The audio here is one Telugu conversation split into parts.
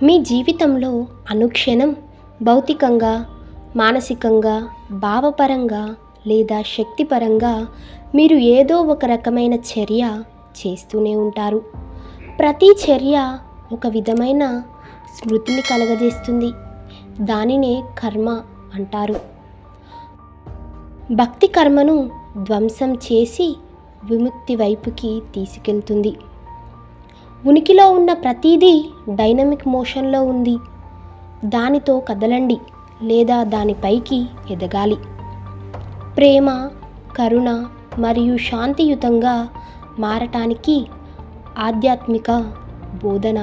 మీ జీవితంలో అనుక్షణం భౌతికంగా, మానసికంగా, భావపరంగా లేదా శక్తిపరంగా మీరు ఏదో ఒక రకమైన చర్య చేస్తూనే ఉంటారు. ప్రతి చర్య ఒక విధమైన స్మృతిని కలగజేస్తుంది. దానినే కర్మ అంటారు. భక్తి కర్మను ధ్వంసం చేసి విముక్తి వైపుకి తీసుకెళ్తుంది. ఉనికిలో ఉన్న ప్రతిదీ డైనమిక్ మోషన్లో ఉంది. దానితో కదలండి లేదా దానిపైకి ఎదగాలి. ప్రేమ, కరుణ మరియు శాంతియుతంగా మారటానికి ఆధ్యాత్మిక బోధన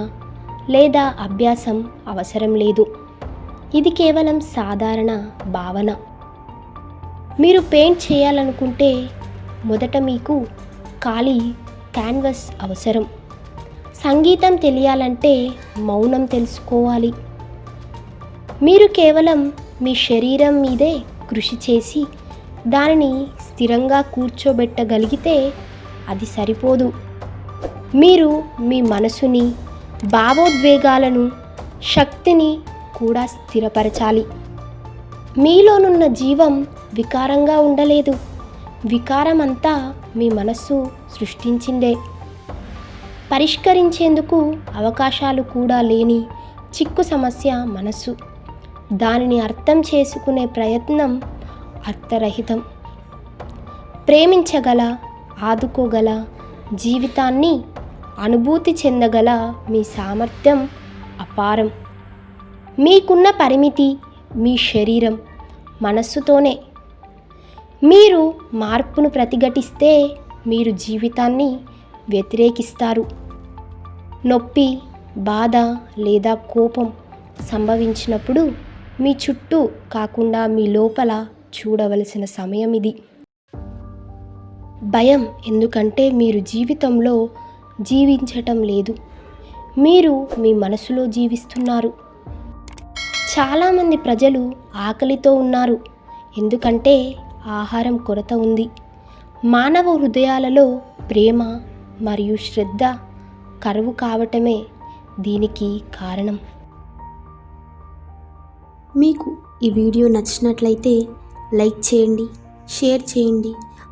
లేదా అభ్యాసం అవసరం లేదు. ఇది కేవలం సాధారణ భావన. మీరు పెయింట్ చేయాలనుకుంటే మొదట మీకు ఖాళీ క్యాన్వాస్ అవసరం. సంగీతం తెలియాలంటే మౌనం తెలుసుకోవాలి. మీరు కేవలం మీ శరీరం మీదే కృషి చేసి దానిని స్థిరంగా కూర్చోబెట్టగలిగితే అది సరిపోదు. మీరు మీ మనసుని, భావోద్వేగాలను, శక్తిని కూడా స్థిరపరచాలి. మీలోనున్న జీవం వికారంగా ఉండలేదు. వికారమంతా మీ మనస్సు సృష్టించిందే. పరిష్కరించేందుకు అవకాశాలు కూడా లేని చిక్కు సమస్య మనస్సు. దానిని అర్థం చేసుకునే ప్రయత్నం అర్థరహితం. ప్రేమించగల, ఆదుకోగల, జీవితాన్ని అనుభూతి చెందగల మీ సామర్థ్యం అపారం. మీకున్న పరిమితి మీ శరీరం, మనస్సుతోనే. మీరు మార్పును ప్రతిఘటిస్తే మీరు జీవితాన్ని వ్యతిరేకిస్తారు. నొప్పి, బాధ లేదా కోపం సంభవించినప్పుడు మీ చుట్టూ కాకుండా మీ లోపల చూడవలసిన సమయం ఇది. భయం ఎందుకంటే మీరు జీవితంలో జీవించటం లేదు, మీరు మీ మనసులో జీవిస్తున్నారు. చాలామంది ప్రజలు ఆకలితో ఉన్నారు ఎందుకంటే ఆహారం కొరత ఉంది. మానవ హృదయాలలో ప్రేమ మరియు శ్రద్ధ కరువు కావటమే దీనికి కారణం. మీకు ఈ వీడియో నచ్చినట్లయితే లైక్ చేయండి, షేర్ చేయండి,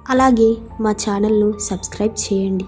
అలాగే మా ఛానల్ను సబ్స్క్రైబ్ చేయండి.